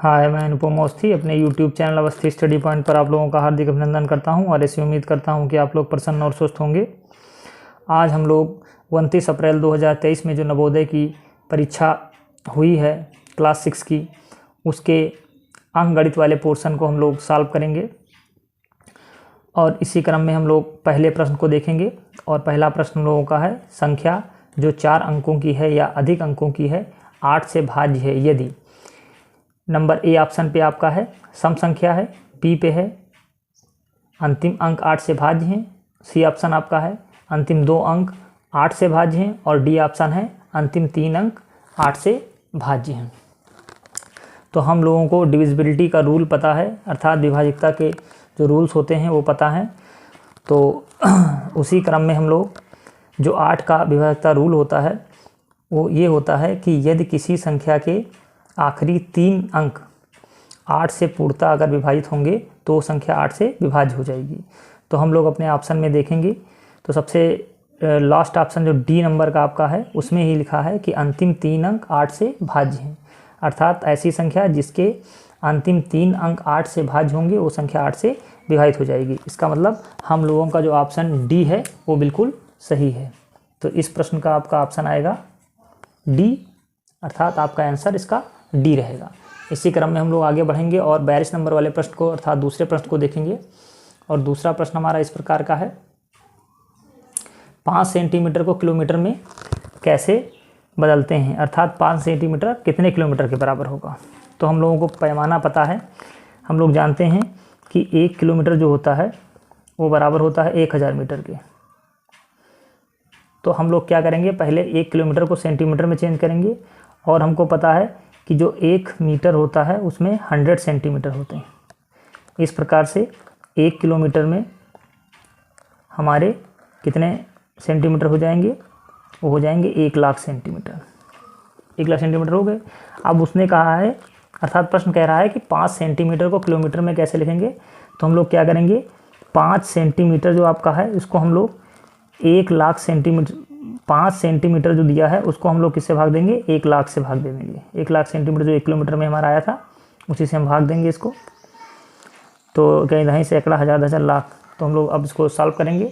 हाय, मैं अनुपम अवस्थी अपने YouTube channel Awasthi study point पर आप लोगों का हार्दिक अभिनंदन करता हूं और ऐसी उम्मीद करता हूं कि आप लोग प्रसन्न और स्वस्थ होंगे। आज हम लोग 29 अप्रैल 2023 में जो नवोदय की परीक्षा हुई है क्लास 6 की, उसके अंकगणित वाले पोर्शन को हम लोग सॉल्व करेंगे और इसी क्रम में हम लोग पहले प्रश्न को देखेंगे। और पहला प्रश्न हम लोगों का है, संख्या जो 4 अंकों की है या अधिक अंकों की है 8 से भाज्य है यदि। नंबर ए ऑप्शन पे आपका है सम संख्या है, बी पे है अंतिम अंक 8 से भाज्य हैं, सी ऑप्शन आपका है अंतिम 2 अंक 8 से भाज्य हैं और डी ऑप्शन है अंतिम 3 अंक 8 से भाज्य हैं। तो हम लोगों को डिविजिबिलिटी का रूल पता है, अर्थात विभाज्यता के जो रूल्स होते हैं वो पता है। तो उसी क्रम में हम लोग जो 8 का विभाज्यता रूल होता है वो ये होता है कि यदि किसी संख्या के आखिरी 3 अंक 8 से पूर्णतः अगर विभाजित होंगे तो संख्या 8 से विभाज्य हो जाएगी। तो हम लोग अपने ऑप्शन में देखेंगे तो सबसे लास्ट ऑप्शन जो डी नंबर का आपका है उसमें ही लिखा है कि अंतिम 3 अंक 8 से भाज्य हैं, अर्थात ऐसी संख्या जिसके अंतिम 3 अंक 8 से भाज्य होंगे वो संख्या 8 से विभाजित हो जाएगी। इसका मतलब हम लोगों का जो ऑप्शन डी है वो बिल्कुल सही है। तो इस प्रश्न का आपका ऑप्शन आएगा डी, अर्थात आपका आंसर इसका डी रहेगा। इसी क्रम में हम लोग आगे बढ़ेंगे और 42 नंबर वाले प्रश्न को अर्थात दूसरे प्रश्न को देखेंगे। और दूसरा प्रश्न हमारा इस प्रकार का है, 5 सेंटीमीटर को किलोमीटर में कैसे बदलते हैं, अर्थात 5 सेंटीमीटर कितने किलोमीटर के बराबर होगा। तो हम लोगों को पैमाना पता है, हम लोग जानते हैं कि 1 किलोमीटर जो होता है वो बराबर होता है 1000 मीटर के। तो हम लोग क्या करेंगे, पहले 1 किलोमीटर को सेंटीमीटर में चेंज करेंगे और हमको पता है कि जो 1 मीटर होता है उसमें 100 सेंटीमीटर होते हैं। इस प्रकार से 1 किलोमीटर में हमारे कितने सेंटीमीटर हो जाएंगे, वो हो जाएंगे 1 लाख सेंटीमीटर। 1 लाख सेंटीमीटर हो गए। अब उसने कहा है, अर्थात प्रश्न कह रहा है कि 5 सेंटीमीटर को किलोमीटर में कैसे लिखेंगे। तो हम लोग क्या करेंगे, 5 सेंटीमीटर जो आपका है उसको हम लोग 1 लाख सेंटीमीटर, 5 सेंटीमीटर जो दिया है उसको हम लोग किससे भाग देंगे, 1 लाख से भाग दे देंगे। 1 लाख सेंटीमीटर जो 1 किलोमीटर में हमारा आया था उसी से हम भाग देंगे इसको। तो कहीं दहीं सैकड़ा हज़ार दस लाख। तो हम लोग अब इसको सॉल्व करेंगे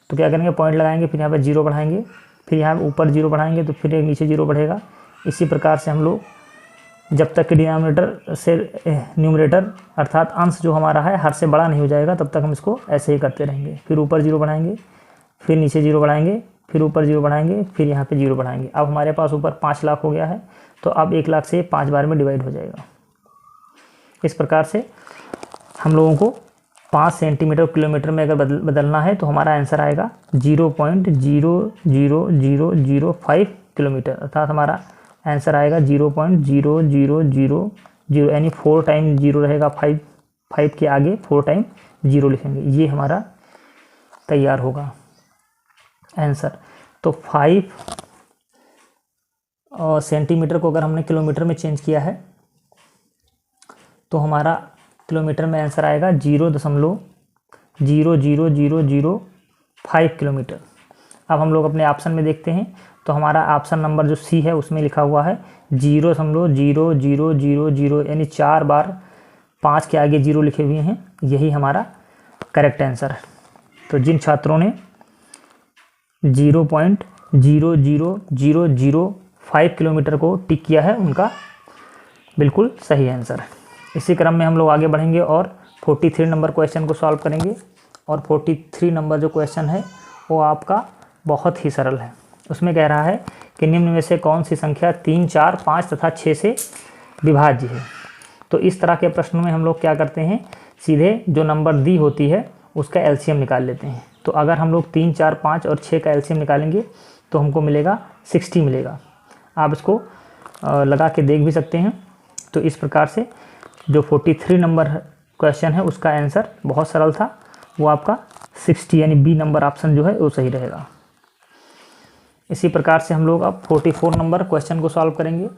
तो क्या करेंगे, पॉइंट लगाएंगे, फिर यहाँ पे 0 बढ़ाएंगे, फिर यहाँ ऊपर 0 बढ़ाएंगे तो फिर एक नीचे 0 बढ़ेगा। इसी प्रकार से हम लोग जब तक कि डिनोमिनेटर से न्यूमरेटर अर्थात अंश जो हमारा है हर से बड़ा नहीं हो जाएगा तब तक हम इसको ऐसे ही करते रहेंगे। फिर ऊपर 0 बढ़ाएंगे, फिर नीचे 0 बढ़ाएंगे, फिर ऊपर 0 बढ़ाएंगे, फिर यहाँ पे 0 बढ़ाएंगे। अब हमारे पास ऊपर 5 लाख हो गया है तो अब 1 लाख से 5 बार में डिवाइड हो जाएगा। इस प्रकार से हम लोगों को 5 सेंटीमीटर किलोमीटर में अगर बदलना है तो हमारा आंसर आएगा 0.00005 किलोमीटर, अर्थात हमारा आंसर आएगा 0.0000, यानी 4 टाइम 0 रहेगा, 5 के आगे 4 टाइम 0 लिखेंगे, ये हमारा तैयार होगा आंसर। तो 5 सेंटीमीटर को अगर हमने किलोमीटर में चेंज किया है तो हमारा किलोमीटर में आंसर आएगा 0.00005 किलोमीटर। अब हम लोग अपने ऑप्शन में देखते हैं तो हमारा ऑप्शन नंबर जो सी है उसमें लिखा हुआ है 0.0000, यानी 4 बार 5 के आगे 0 लिखे हुए हैं, यही हमारा करेक्ट आंसर है। तो जिन छात्रों ने 0.00005 किलोमीटर को टिक किया है उनका बिल्कुल सही आंसर है। इसी क्रम में हम लोग आगे बढ़ेंगे और 43 नंबर क्वेश्चन को सॉल्व करेंगे। और 43 नंबर जो क्वेश्चन है वो आपका बहुत ही सरल है। उसमें कह रहा है कि निम्न में से कौन सी संख्या 3, 4, 5 तथा 6 से विभाज्य है। तो इस तरह के प्रश्नों में हम लोग क्या करते हैं, सीधे जो नंबर दी होती है उसका एलसीएम निकाल लेते हैं। तो अगर हम लोग 3, 4, 5 और 6 का एलसीएम निकालेंगे तो हमको मिलेगा 60 मिलेगा। आप इसको लगा के देख भी सकते हैं। तो इस प्रकार से जो 43 नंबर क्वेश्चन है उसका आंसर बहुत सरल था, वो आपका 60 यानी बी नंबर ऑप्शन जो है वो सही रहेगा। इसी प्रकार से हम लोग अब 44 नंबर क्वेश्चन को सॉल्व करेंगे।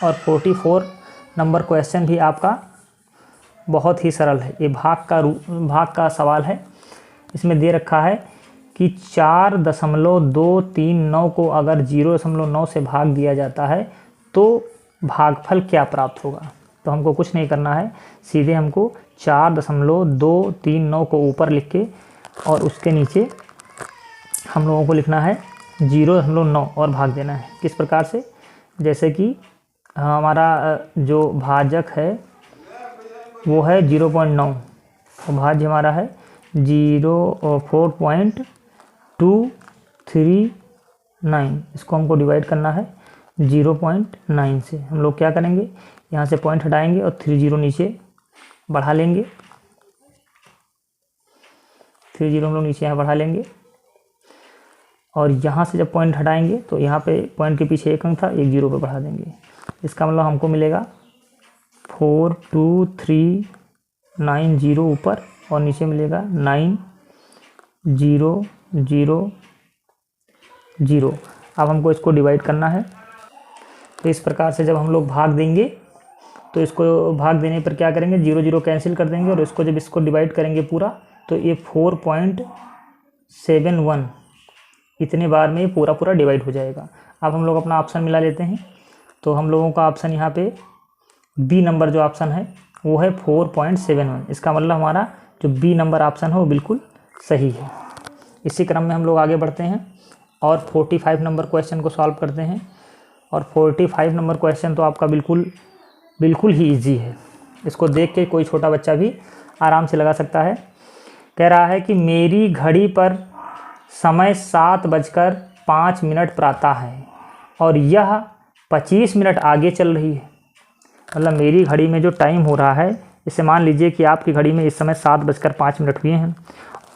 और 44 नंबर क्वेश्चन भी आपका बहुत ही सरल है। ये भाग का सवाल है। इसमें दे रखा है कि 4.239 को अगर 0.9 से भाग दिया जाता है तो भागफल क्या प्राप्त होगा। तो हमको कुछ नहीं करना है, सीधे हमको 4.239 को ऊपर लिख के और उसके नीचे हम लोगों को लिखना है 0.9 और भाग देना है। किस प्रकार से, जैसे कि हमारा जो भाजक है वो है 0.9 और भाज्य हमारा है 4.239। इसको हमको डिवाइड करना है 0.9 से। हम लोग क्या करेंगे, यहाँ से पॉइंट हटाएंगे और 30 नीचे बढ़ा लेंगे, 30 हम लोग नीचे यहाँ बढ़ा लेंगे और यहाँ से जब पॉइंट हटाएंगे तो यहाँ पे पॉइंट के पीछे एक अंक था, एक 0 पे बढ़ा देंगे। इसका मतलब हमको मिलेगा 42390 ऊपर और नीचे मिलेगा 9000। अब हमको इसको डिवाइड करना है। तो इस प्रकार से जब हम लोग भाग देंगे तो इसको भाग देने पर क्या करेंगे, 0 कैंसिल कर देंगे और इसको जब इसको डिवाइड करेंगे पूरा तो ये 4.71 इतने बार में ये पूरा डिवाइड हो जाएगा। अब हम लोग अपना ऑप्शन मिला लेते हैं। तो हम लोगों का ऑप्शन यहाँ पे बी नंबर जो ऑप्शन है वो है 4.71। इसका मतलब हमारा जो बी नंबर ऑप्शन है वो बिल्कुल सही है। इसी क्रम में हम लोग आगे बढ़ते हैं और 45 नंबर क्वेश्चन को सॉल्व करते हैं। और 45 नंबर क्वेश्चन तो आपका बिल्कुल ही इजी है। इसको देख के कोई छोटा बच्चा भी आराम से लगा सकता है। कह रहा है कि मेरी घड़ी पर समय 7:05 प्रातः है और यह 25 मिनट आगे चल रही है। मतलब मेरी घड़ी में जो टाइम हो रहा है, इसे मान लीजिए कि आपकी घड़ी में इस समय 7:05 हुए हैं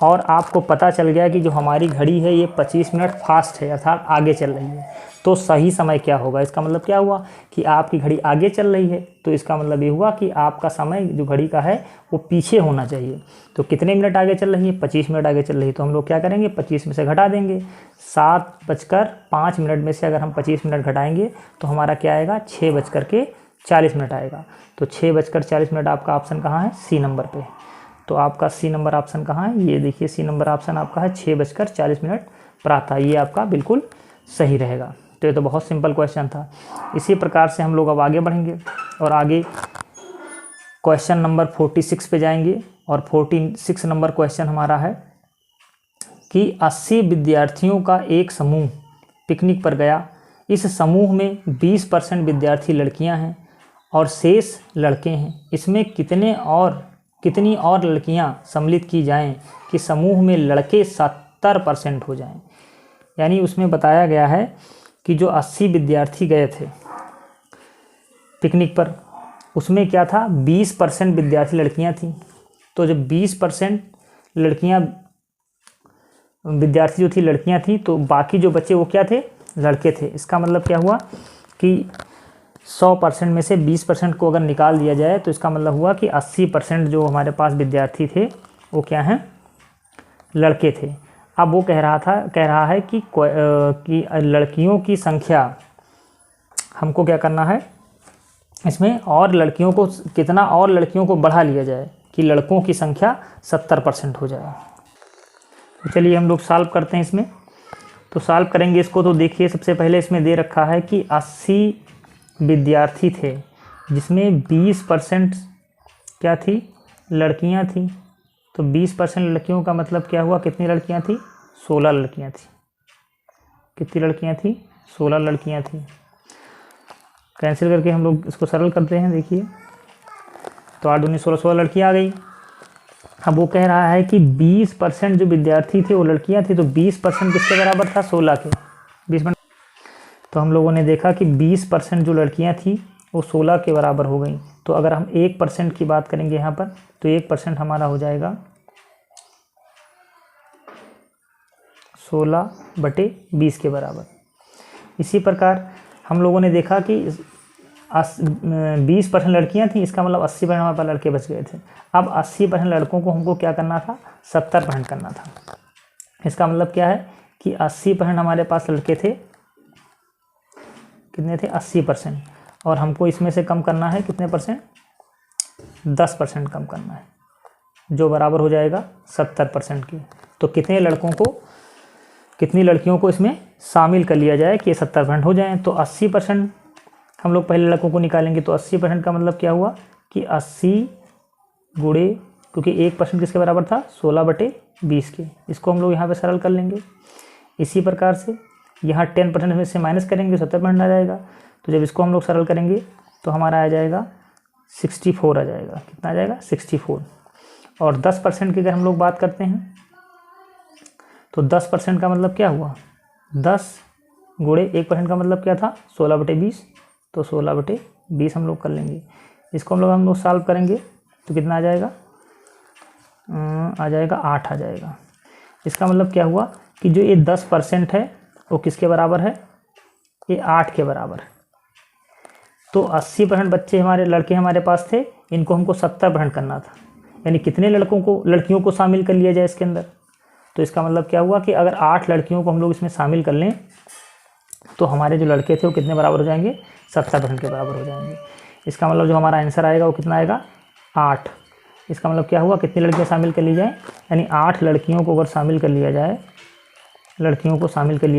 और आपको पता चल गया कि जो हमारी घड़ी है ये 25 मिनट फास्ट है, अर्थात आगे चल रही है। तो सही समय क्या होगा, इसका मतलब क्या हुआ कि आपकी घड़ी आगे चल रही है, तो इसका मतलब ये हुआ कि आपका समय जो घड़ी का है वो पीछे होना चाहिए। तो कितने मिनट आगे चल रही है, 25 मिनट आगे चल रही है। तो हम लोग क्या करेंगे, 25 में से घटा देंगे। 7:05 में से अगर हम 25 मिनट घटाएंगे तो हमारा क्या आएगा, 6:40 आएगा। तो 6:40 आपका ऑप्शन कहाँ है, सी नंबर पे। तो आपका सी नंबर ऑप्शन कहाँ है, ये देखिए सी नंबर ऑप्शन आपका है 6:40 प्रातः। ये आपका बिल्कुल सही रहेगा। तो ये तो बहुत सिंपल क्वेश्चन था। इसी प्रकार से हम लोग अब आगे बढ़ेंगे और आगे क्वेश्चन नंबर 46 पे जाएंगे। और 46 नंबर क्वेश्चन हमारा है कि 80 विद्यार्थियों का एक समूह पिकनिक पर गया। इस समूह में 20% विद्यार्थी लड़कियां हैं और शेष लड़के हैं। इसमें कितनी और लड़कियां सम्मिलित की जाएं कि समूह में लड़के 70% हो जाएं। यानी उसमें बताया गया है कि जो 80 विद्यार्थी गए थे पिकनिक पर, उसमें क्या था, 20% विद्यार्थी लड़कियां थीं। तो जब 20% विद्यार्थी जो थी लड़कियां थीं, तो बाकी जो बच्चे वो क्या थे, लड़के थे। इसका मतलब क्या हुआ कि 100% में से 20% को अगर निकाल दिया जाए तो इसका मतलब हुआ कि 80% जो हमारे पास विद्यार्थी थे वो क्या हैं, लड़के थे। अब वो कह रहा है कि लड़कियों की संख्या हमको क्या करना है इसमें, और लड़कियों को कितना और लड़कियों को बढ़ा लिया जाए कि लड़कों की संख्या 70% हो जाए। तो चलिए हम लोग सॉल्व करते हैं इसमें। तो सॉल्व करेंगे इसको। तो देखिए सबसे पहले इसमें दे रखा है कि 80 विद्यार्थी थे जिसमें 20% क्या थी, लड़कियां थी। तो 20% लड़कियों का मतलब क्या हुआ, कितनी लड़कियां थी, 16 लड़कियां थी। कितनी लड़कियां थी, 16 लड़कियां थी। कैंसिल करके हम लोग इसको सरल करते हैं। देखिए तो 8 दूनी 16 लड़कियां आ गई। अब वो कह रहा है कि 20% जो विद्यार्थी थे वो लड़कियां थी। तो 20% किसके बराबर था, 16 के 20%। तो हम लोगों ने देखा कि 20% जो लड़कियां थी वो 16 के बराबर हो गई। तो अगर हम 1% की बात करेंगे यहाँ पर, तो 1% हमारा हो जाएगा 16/20 के बराबर। इसी प्रकार हम लोगों ने देखा कि 20% लड़कियां थी, इसका मतलब 80% हमारे पास लड़के बच गए थे। अब 80% लड़कों को हमको क्या करना था, 70% करना था। इसका मतलब क्या है कि 80% हमारे पास लड़के थे, कितने थे, 80%। और हमको इसमें से कम करना है कितने परसेंट, 10% कम करना है, जो बराबर हो जाएगा 70% के। तो कितनी लड़कियों को इसमें शामिल कर लिया जाए कि 70% हो जाए। तो 80% हम लोग पहले लड़कों को निकालेंगे तो 80% का मतलब क्या हुआ कि 80 गुणे, क्योंकि 1% किसके बराबर था 16/20 के, इसको हम लोग यहाँ पे सरल कर लेंगे। इसी प्रकार से यहाँ 10% में से माइनस करेंगे 70% आ जाएगा, तो जब इसको हम लोग सरल करेंगे तो हमारा आ जाएगा 64 आ जाएगा। कितना आ जाएगा 64। और 10% की अगर हम लोग बात करते हैं तो 10% का मतलब क्या हुआ 10 गुणे 1% का मतलब क्या था 16/20, तो 16/20 हम लोग कर लेंगे। इसको हम लोग सॉल्व करेंगे तो कितना आ जाएगा आ जाएगा 8 आ जाएगा। इसका मतलब क्या हुआ कि जो ये 10% है वो किसके बराबर है, ये 8 के बराबर। तो 80% बच्चे लड़के हमारे पास थे, इनको हमको 70% करना था, यानी कितने लड़कियों को शामिल कर लिया जाए इसके अंदर। तो इसका मतलब क्या हुआ कि अगर 8 लड़कियों को हम लोग इसमें शामिल कर लें तो हमारे जो लड़के थे वो कितने बराबर हो जाएंगे 70% के बराबर हो जाएंगे। इसका मतलब जो हमारा आंसर आएगा वो कितना आएगा 8। इसका मतलब क्या हुआ कितनी लड़कियां शामिल कर ली जाए, यानी 8 लड़कियों को अगर शामिल कर लिया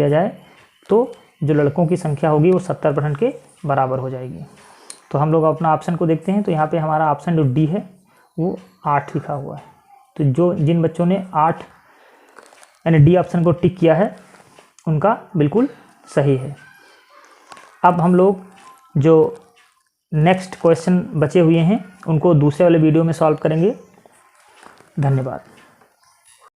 जाए, तो जो लड़कों की संख्या होगी वो 70% के बराबर हो जाएगी। तो हम लोग अपना ऑप्शन को देखते हैं, तो यहाँ पे हमारा ऑप्शन जो डी है वो 8 लिखा हुआ है। तो जिन बच्चों ने 8 यानी डी ऑप्शन को टिक किया है उनका बिल्कुल सही है। अब हम लोग जो नेक्स्ट क्वेश्चन बचे हुए हैं उनको दूसरे वाले वीडियो में सॉल्व करेंगे। धन्यवाद।